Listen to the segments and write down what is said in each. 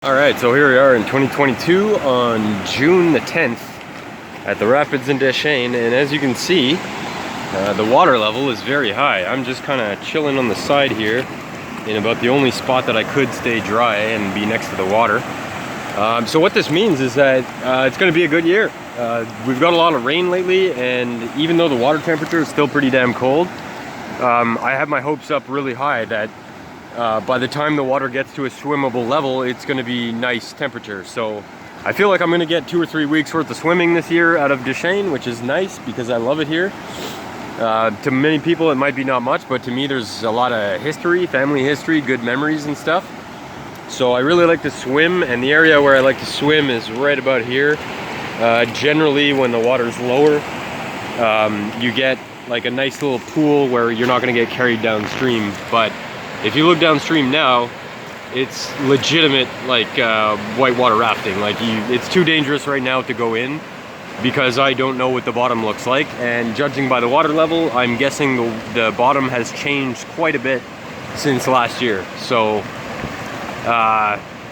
Alright, so here we are in 2022 on June the 10th at the rapids in Deschênes, and as you can see, the water level is very high. I'm just kind of chilling on the side here in about the only spot that I could stay dry and be next to the water. So what this means is that it's going to be a good year. We've got a lot of rain lately, and even though the water temperature is still pretty damn cold, I have my hopes up really high that by the time the water gets to a swimmable level, it's going to be nice temperature. So I feel like I'm going to get 2 or 3 weeks worth of swimming this year out of Deschênes, which is nice because I love it here. To many people it might be not much, but to me there's a lot of history, family history, good memories and stuff. So I really like to swim, and the area where I like to swim is right about here. Generally when the water's lower, you get like a nice little pool where you're not going to get carried downstream. But if you look downstream now, it's legitimate like whitewater rafting. Like it's too dangerous right now to go in because I don't know what the bottom looks like, and judging by the water level, I'm guessing the bottom has changed quite a bit since last year. So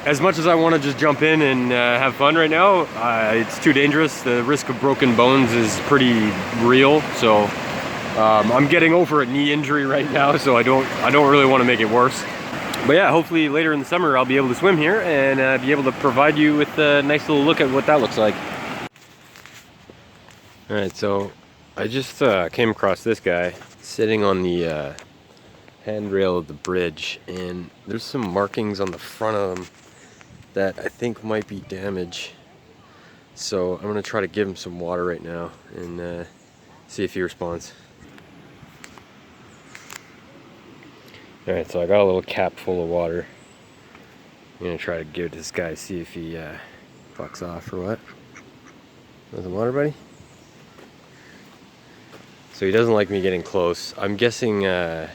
as much as I want to just jump in and have fun right now, it's too dangerous. The risk of broken bones is pretty real. So I'm getting over a knee injury right now, so I don't really want to make it worse. But yeah, hopefully later in the summer I'll be able to swim here and be able to provide you with a nice little look at what that looks like. Alright, so I just came across this guy sitting on the handrail of the bridge, and there's some markings on the front of him that I think might be damage. So I'm going to try to give him some water right now and see if he responds. Alright, so I got a little cap full of water. I'm going to try to give it to this guy, see if he fucks off or what. Want some water, buddy? So he doesn't like me getting close. I'm guessing, I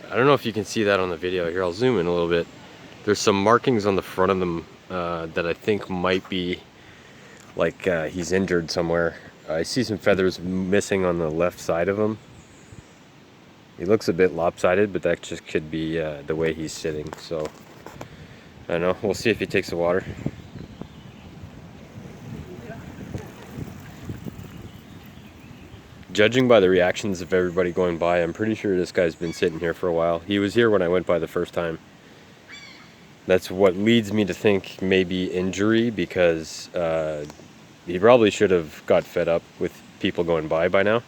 don't know if you can see that on the video. Here, I'll zoom in a little bit. There's some markings on the front of them that I think might be like he's injured somewhere. I see some feathers missing on the left side of him. He looks a bit lopsided, but that just could be the way he's sitting. So I don't know. We'll see if he takes the water. Judging by the reactions of everybody going by, I'm pretty sure this guy's been sitting here for a while. He was here when I went by the first time. That's what leads me to think maybe injury, because he probably should have got fed up with people going by now.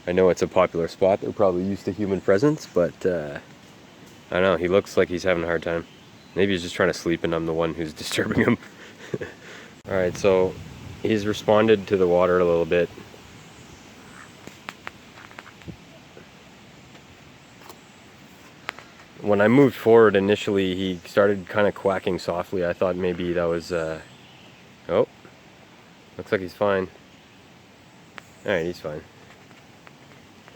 I know it's a popular spot. They're probably used to human presence, but I don't know. He looks like he's having a hard time. Maybe he's just trying to sleep and I'm the one who's disturbing him. Alright, so he's responded to the water a little bit. When I moved forward initially, he started kind of quacking softly. I thought maybe that was, oh, looks like he's fine. Alright, he's fine.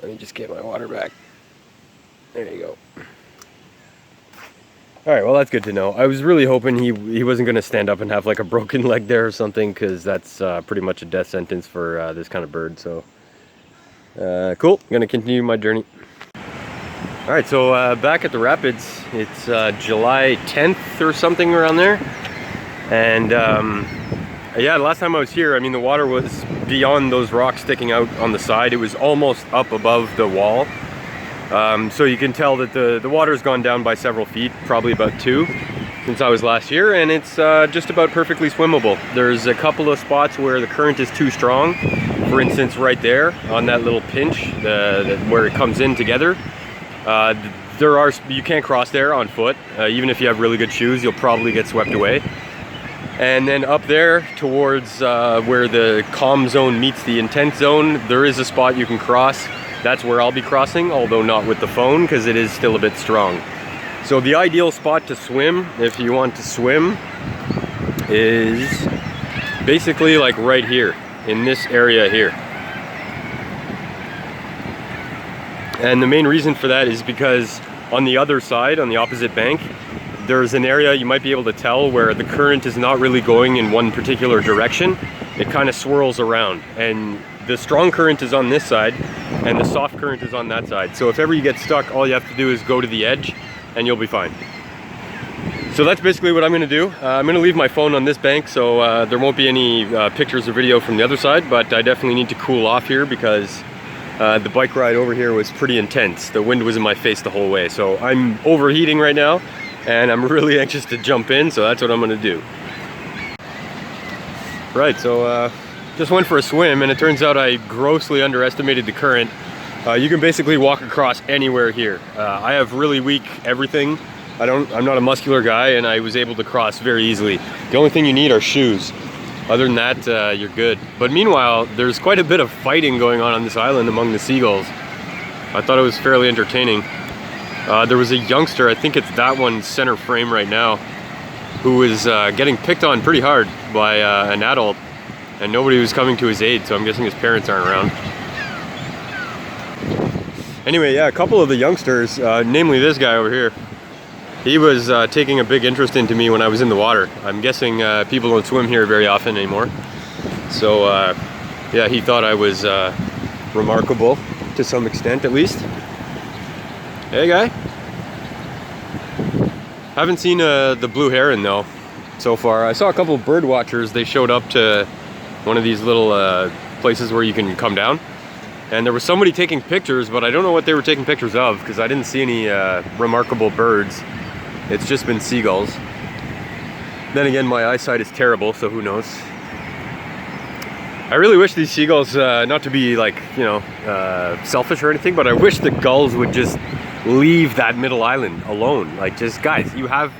Let me just get my water back. There you go. Alright, well that's good to know. I was really hoping he wasn't going to stand up and have like a broken leg there or something, because that's pretty much a death sentence for this kind of bird. So, cool. I'm going to continue my journey. Alright, so back at the rapids, it's July 10th or something around there, and yeah, the last time I was here, I mean, the water was beyond those rocks sticking out on the side. It was almost up above the wall, so you can tell that the water's gone down by several feet, probably about 2 since I was last year, and it's just about perfectly swimmable. There's a couple of spots where the current is too strong. For instance, right there on that little pinch where it comes in together. You can't cross there on foot. Even if you have really good shoes, you'll probably get swept away. And then up there towards where the calm zone meets the intense zone, there is a spot you can cross. That's where I'll be crossing, although not with the phone, because it is still a bit strong. So the ideal spot to swim, if you want to swim, is basically like right here, in this area here. And the main reason for that is because on the other side, on the opposite bank, there's an area you might be able to tell where the current is not really going in one particular direction. It kind of swirls around, and the strong current is on this side and the soft current is on that side. So if ever you get stuck, all you have to do is go to the edge and you'll be fine. So that's basically what I'm going to do. I'm going to leave my phone on this bank, so there won't be any pictures or video from the other side, but I definitely need to cool off here because the bike ride over here was pretty intense. The wind was in my face the whole way, so I'm overheating right now, and I'm really anxious to jump in, so that's what I'm going to do. Right, so just went for a swim, and it turns out I grossly underestimated the current. You can basically walk across anywhere here. I have really weak everything. I'm not a muscular guy, and I was able to cross very easily. The only thing you need are shoes. Other than that, you're good. But meanwhile, there's quite a bit of fighting going on this island among the seagulls. I thought it was fairly entertaining. There was a youngster, I think it's that one center frame right now, who was getting picked on pretty hard by an adult, and nobody was coming to his aid, so I'm guessing his parents aren't around. Anyway, yeah, a couple of the youngsters, namely this guy over here, he was taking a big interest into me when I was in the water. I'm guessing people don't swim here very often anymore. So yeah, he thought I was remarkable to some extent, at least. Hey guy. Haven't seen the blue heron though so far. I saw a couple of bird watchers. They showed up to one of these little places where you can come down. And there was somebody taking pictures, but I don't know what they were taking pictures of because I didn't see any remarkable birds. It's just been seagulls. Then again, my eyesight is terrible, so who knows. I really wish these seagulls, not to be like, you know, selfish or anything, but I wish the gulls would just leave that middle island alone. Like, just, guys, you have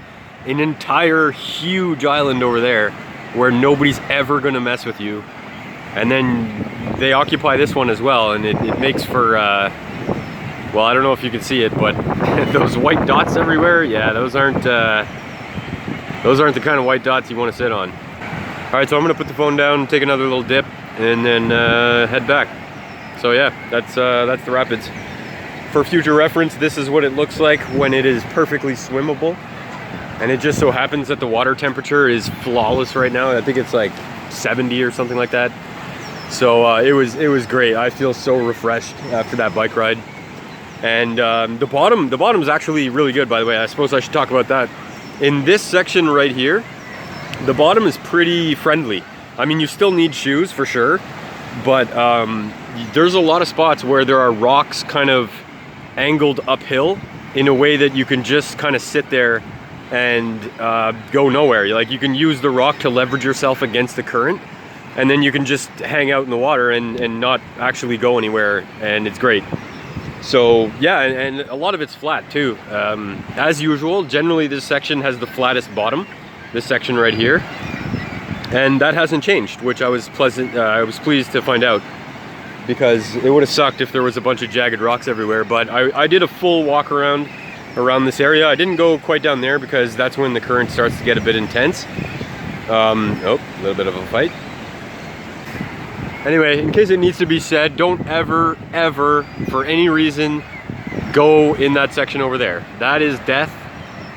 an entire huge island over there where nobody's ever gonna mess with you. And then they occupy this one as well, and it makes for, well, I don't know if you can see it, but those white dots everywhere, yeah, those aren't the kind of white dots you want to sit on. All right, so I'm gonna put the phone down, take another little dip, and then head back. So yeah, that's the rapids. For future reference, this is what it looks like when it is perfectly swimmable. And it just so happens that the water temperature is flawless right now. I think it's like 70 or something like that. So it was great. I feel so refreshed after that bike ride. And the bottom is actually really good, by the way. I suppose I should talk about that. In this section right here, the bottom is pretty friendly. I mean, you still need shoes for sure, but there's a lot of spots where there are rocks kind of angled uphill in a way that you can just kind of sit there and go nowhere. Like, you can use the rock to leverage yourself against the current, and then you can just hang out in the water and not actually go anywhere, and it's great. So yeah, and a lot of it's flat too. As usual, generally this section has the flattest bottom, this section right here, and that hasn't changed, which I was pleased to find out, because it would have sucked if there was a bunch of jagged rocks everywhere. But I did a full walk around this area. I didn't go quite down there because that's when the current starts to get a bit intense. Oh, a little bit of a fight. Anyway, in case it needs to be said, don't ever, for any reason, go in that section over there. That is death,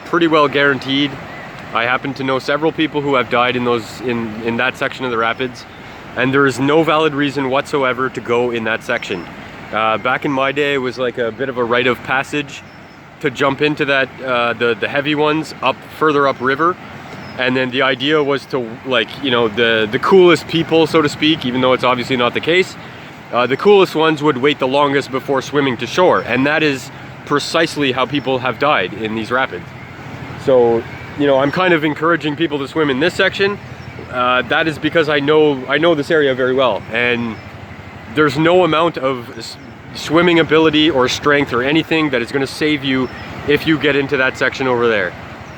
pretty well guaranteed. I happen to know several people who have died in that section of the rapids, and there is no valid reason whatsoever to go in that section. Back in my day, it was like a bit of a rite of passage to jump into that, the heavy ones further up river. And then the idea was to, like, you know, the coolest people, so to speak, even though it's obviously not the case, the coolest ones would wait the longest before swimming to shore. And that is precisely how people have died in these rapids. So, you know, I'm kind of encouraging people to swim in this section. That is because I know this area very well. And there's no amount of swimming ability or strength or anything that is going to save you if you get into that section over there.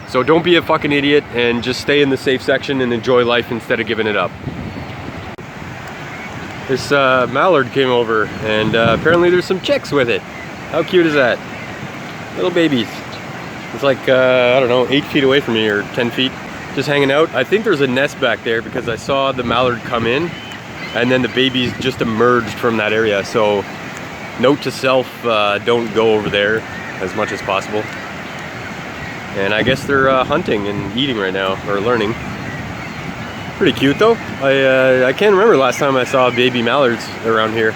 So don't be a fucking idiot and just stay in the safe section and enjoy life instead of giving it up. This mallard came over, and apparently there's some chicks with it. How cute is that? Little babies. It's like, I don't know, 8 feet away from me, or 10 feet, just hanging out. I think there's a nest back there because I saw the mallard come in, and then the babies just emerged from that area. So note to self, don't go over there as much as possible. And I guess they're hunting and eating right now, or learning. Pretty cute though. I can't remember last time I saw baby mallards around here.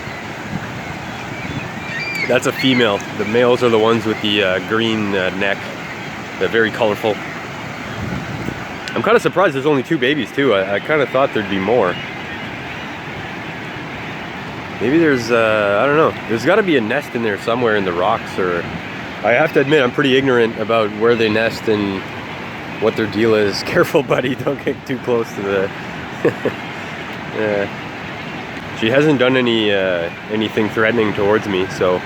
That's a female. The males are the ones with the green neck. They're very colorful. I'm kind of surprised there's only 2 babies too. I kind of thought there'd be more. Maybe there's, I don't know. There's got to be a nest in there somewhere in the rocks, or... I have to admit, I'm pretty ignorant about where they nest and what their deal is. Careful, buddy, don't get too close to the... Yeah. She hasn't done anything threatening towards me, so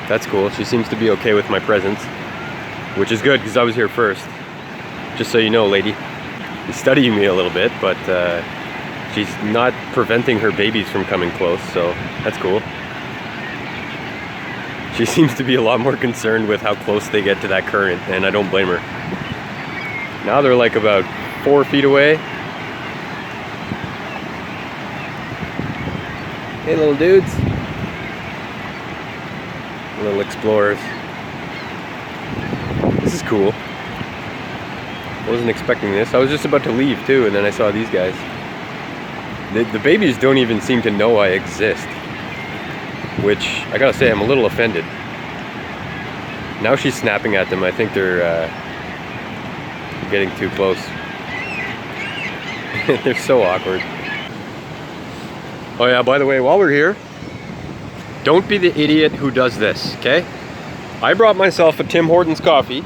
that's cool. She seems to be okay with my presence, which is good because I was here first. Just so you know, lady. She's studying me a little bit, but she's not preventing her babies from coming close, so that's cool. She seems to be a lot more concerned with how close they get to that current, and I don't blame her. Now they're like about 4 feet away. Hey little dudes. Little explorers. This is cool. I wasn't expecting this. I was just about to leave too, and then I saw these guys. The babies don't even seem to know I exist, which I gotta say, I'm a little offended. Now she's snapping at them. I think they're getting too close. They're so awkward. Oh yeah, by the way, while we're here, don't be the idiot who does this, okay? I brought myself a Tim Hortons coffee,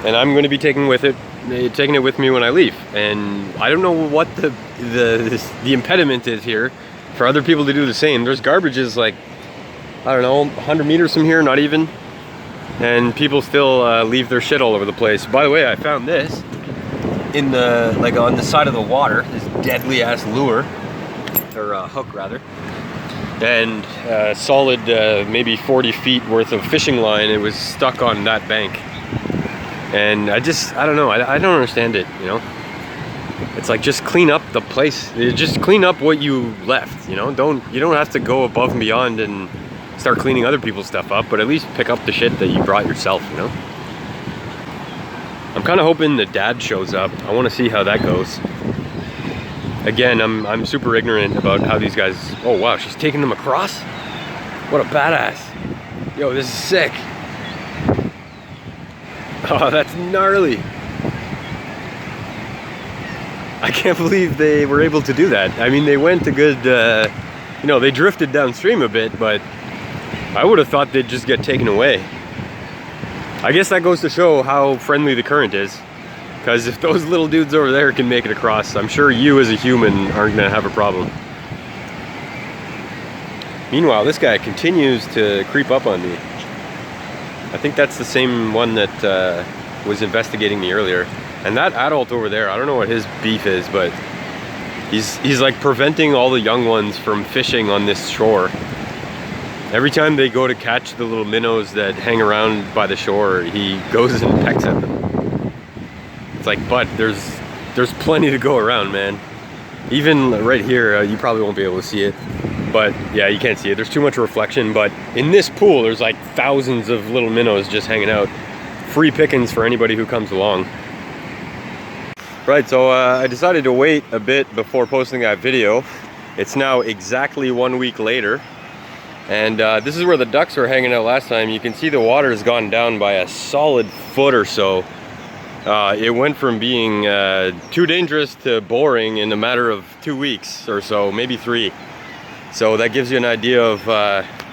and I'm going to be taking it with me when I leave. And I don't know what the impediment is here for other people to do the same. There's garbages like, I don't know, 100 meters from here, not even. And people still leave their shit all over the place. By the way, I found this in the, like on the side of the water, this deadly ass lure, or hook rather. And solid maybe 40 feet worth of fishing line. It was stuck on that bank. And I don't know, I don't understand it, you know? It's like, just clean up the place. Just clean up what you left, you know? You don't have to go above and beyond and start cleaning other people's stuff up, but at least pick up the shit that you brought yourself, you know? I'm kind of hoping the dad shows up. I want to see how that goes. Again, I'm super ignorant about how these guys... Oh wow, she's taking them across? What a badass. Yo, this is sick. Oh, that's gnarly. I can't believe they were able to do that. I mean, they went a good, you know, they drifted downstream a bit, but I would have thought they'd just get taken away. I guess that goes to show how friendly the current is. Because if those little dudes over there can make it across, I'm sure you as a human aren't going to have a problem. Meanwhile, this guy continues to creep up on me. I think that's the same one that was investigating me earlier. And that adult over there, I don't know what his beef is, but he's like preventing all the young ones from fishing on this shore. Every time they go to catch the little minnows that hang around by the shore, he goes and pecks at them. It's like, but there's plenty to go around, man. Even right here, you probably won't be able to see it. But yeah, you can't see it. There's too much reflection. But in this pool, there's like thousands of little minnows just hanging out. Free pickings for anybody who comes along. Right, so I decided to wait a bit before posting that video. It's now exactly 1 week later. And this is where the ducks were hanging out last time. You can see the water has gone down by a solid foot or so. It went from being too dangerous to boring in a matter of 2 weeks or so, maybe 3. So that gives you an idea of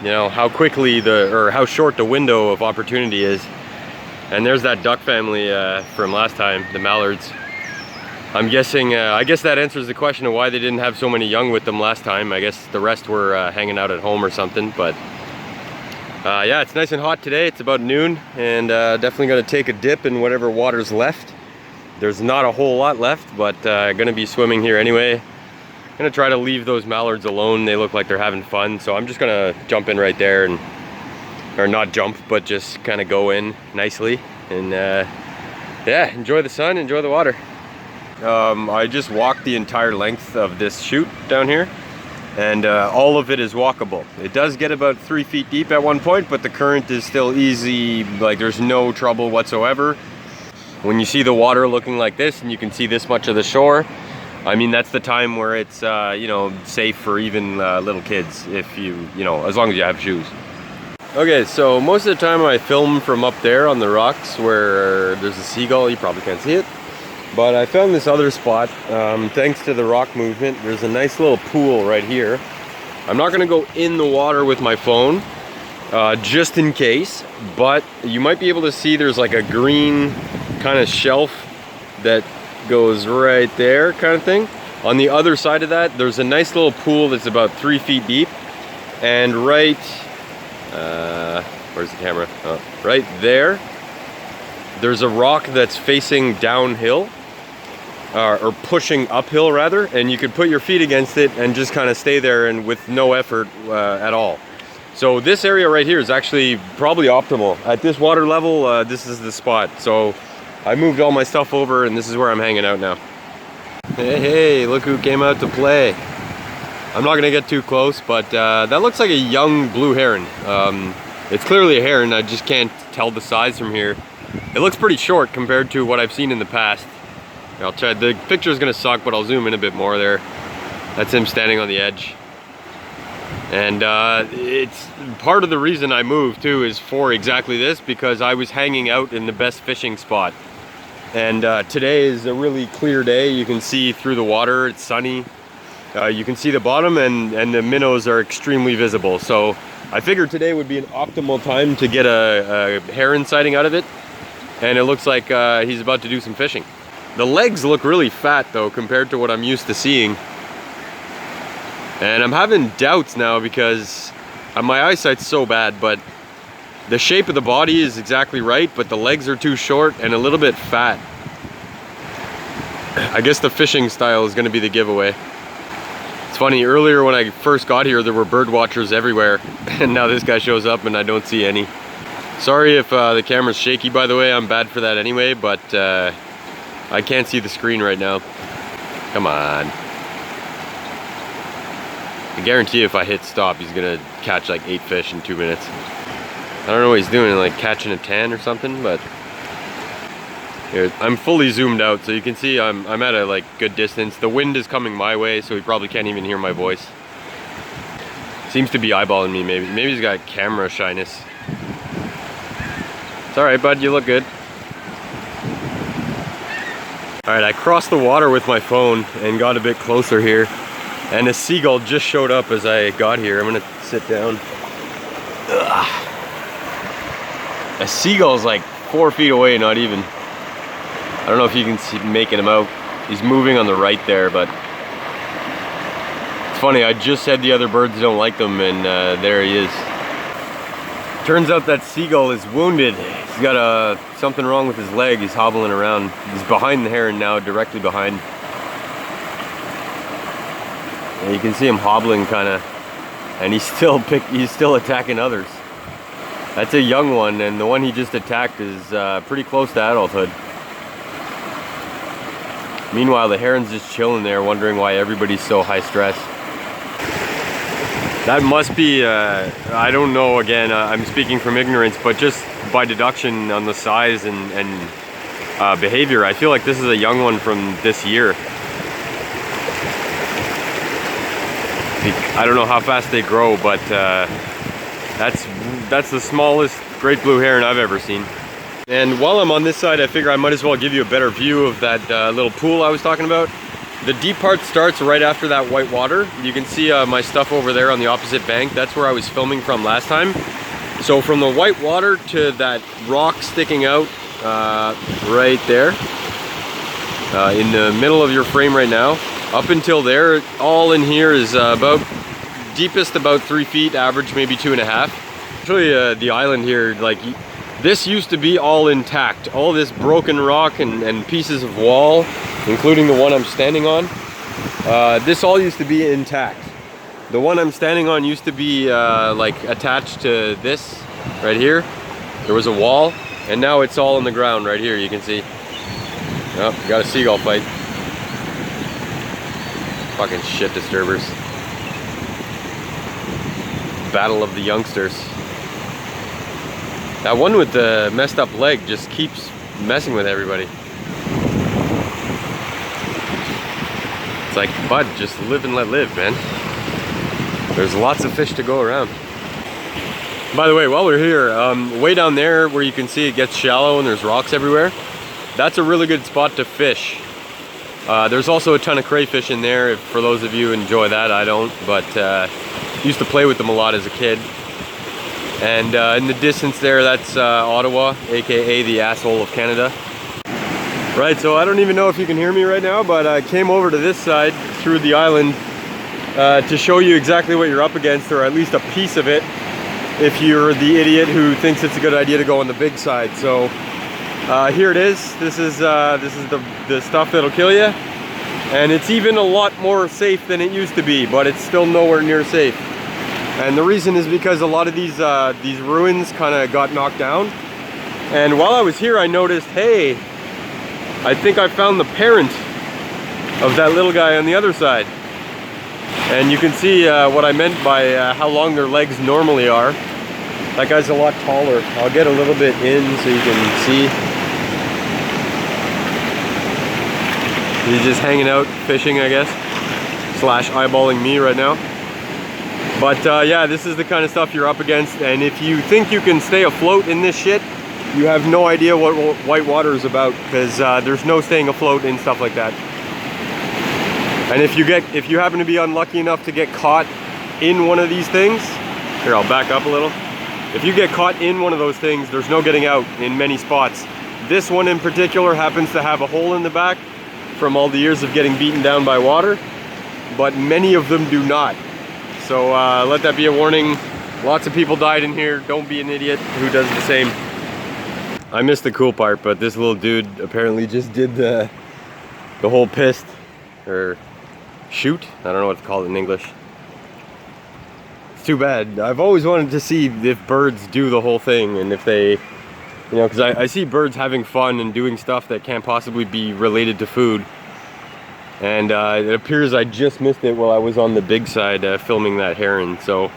you know, how quickly or how short the window of opportunity is. And there's that duck family from last time, the mallards. I'm guessing, I guess that answers the question of why they didn't have so many young with them last time. I guess the rest were hanging out at home or something, but yeah, it's nice and hot today. It's about noon, and definitely gonna take a dip in whatever water's left. There's not a whole lot left, but gonna be swimming here anyway. Gonna try to leave those mallards alone. They look like they're having fun, so I'm just gonna jump in right there, and or not jump, but just kind of go in nicely and yeah, enjoy the sun, enjoy the water. I just walked the entire length of this chute down here, and all of it is walkable. It does get about 3 feet deep at one point, but the current is still easy. Like, there's no trouble whatsoever. When you see the water looking like this and you can see this much of the shore, I mean, that's the time where it's you know, safe for even little kids, if you know, as long as you have shoes. Okay, so most of the time I film from up there on the rocks where there's a seagull. You probably can't see it. But I found this other spot, thanks to the rock movement. There's a nice little pool right here. I'm not gonna go in the water with my phone, just in case, but you might be able to see there's like a green kind of shelf that goes right there kind of thing. On the other side of that, there's a nice little pool that's about 3 feet deep. And right, where's the camera? Oh, right there, there's a rock that's facing downhill, or pushing uphill rather, and you could put your feet against it and just kind of stay there and with no effort at all. So this area right here is actually probably optimal. At this water level, this is the spot. So I moved all my stuff over and this is where I'm hanging out now. Hey, look who came out to play. I'm not gonna get too close, but that looks like a young blue heron. It's clearly a heron, I just can't tell the size from here. It looks pretty short compared to what I've seen in the past. I'll try, the picture's gonna suck, but I'll zoom in a bit more there. That's him standing on the edge. And it's part of the reason I moved too is for exactly this, because I was hanging out in the best fishing spot. And today is a really clear day. You can see through the water, it's sunny. You can see the bottom and the minnows are extremely visible. So I figured today would be an optimal time to get a heron sighting out of it. And it looks like he's about to do some fishing. The legs look really fat though compared to what I'm used to seeing. And I'm having doubts now because my eyesight's so bad, but the shape of the body is exactly right, but the legs are too short and a little bit fat. I guess the fishing style is gonna be the giveaway. It's funny, earlier when I first got here, there were bird watchers everywhere, and now this guy shows up and I don't see any. Sorry if the camera's shaky, by the way, I'm bad for that anyway, but I can't see the screen right now. Come on. I guarantee if I hit stop, he's gonna catch like 8 fish in 2 minutes. I don't know what he's doing, like catching a tan or something, but here, I'm fully zoomed out, so you can see I'm at a like good distance. The wind is coming my way, so he probably can't even hear my voice. Seems to be eyeballing me, maybe. Maybe he's got camera shyness. It's alright, bud, you look good. Alright, I crossed the water with my phone and got a bit closer here. And a seagull just showed up as I got here. I'm gonna sit down. Ugh. A seagull's like 4 feet away, not even. I don't know if you can see making him out. He's moving on the right there, but it's funny, I just said the other birds don't like them, and there he is. Turns out that seagull is wounded. He's got something wrong with his leg. He's hobbling around. He's behind the heron now, directly behind. And you can see him hobbling kind of, and he's still attacking others. That's a young one, and the one he just attacked is pretty close to adulthood. Meanwhile, the heron's just chilling there, wondering why everybody's so high stress. That must be, I don't know, again, I'm speaking from ignorance, but just by deduction on the size and behavior, I feel like this is a young one from this year. I don't know how fast they grow, but that's the smallest great blue heron I've ever seen. And while I'm on this side, I figure I might as well give you a better view of that little pool I was talking about. The deep part starts right after that white water. You can see my stuff over there on the opposite bank. That's where I was filming from last time. So from the white water to that rock sticking out right there, in the middle of your frame right now, up until there, all in here is about deepest about 3 feet, average maybe 2.5. I'll show you the island here. Like, this used to be all intact. All this broken rock and pieces of wall, including the one I'm standing on. This all used to be intact. The one I'm standing on used to be like attached to this right here. There was a wall, and now it's all on the ground right here. You can see. Oh, got a seagull fight. Fucking shit disturbers. Battle of the youngsters. That one with the messed up leg just keeps messing with everybody. It's like, bud, just live and let live, man. There's lots of fish to go around. By the way, while we're here, way down there where you can see it gets shallow and there's rocks everywhere, that's a really good spot to fish. There's also a ton of crayfish in there, for those of you who enjoy that. I don't, but used to play with them a lot as a kid. And in the distance there, that's Ottawa, aka the asshole of Canada. Right, so I don't even know if you can hear me right now, but I came over to this side through the island to show you exactly what you're up against, or at least a piece of it, if you're the idiot who thinks it's a good idea to go on the big side. So here it is. This is the stuff that'll kill you, and it's even a lot more safe than it used to be, but it's still nowhere near safe. And the reason is because a lot of these ruins kind of got knocked down, and while I was here I noticed, hey, I think I found the parent of that little guy on the other side. And you can see what I meant by how long their legs normally are. That guy's a lot taller. I'll get a little bit in so you can see. He's just hanging out fishing, I guess, slash eyeballing me right now. But yeah, this is the kind of stuff you're up against, and if you think you can stay afloat in this shit, you have no idea what white water is about, because there's no staying afloat in stuff like that. And if you happen to be unlucky enough to get caught in one of these things, here, I'll back up a little. If you get caught in one of those things, there's no getting out in many spots. This one in particular happens to have a hole in the back from all the years of getting beaten down by water, but many of them do not. So let that be a warning. Lots of people died in here. Don't be an idiot who does the same. I missed the cool part, but this little dude apparently just did the whole pissed, or shoot. I don't know what to call it in English. It's too bad. I've always wanted to see if birds do the whole thing, and if they, you know, because I see birds having fun and doing stuff that can't possibly be related to food. And it appears I just missed it while I was on the big side filming that heron. So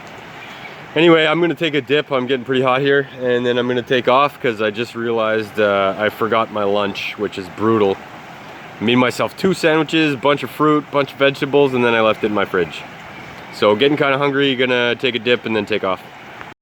anyway, I'm gonna take a dip. I'm getting pretty hot here, and then I'm gonna take off because I just realized I forgot my lunch, which is brutal. I made myself 2 sandwiches, bunch of fruit, bunch of vegetables, and then I left it in my fridge. So getting kind of hungry, gonna take a dip and then take off.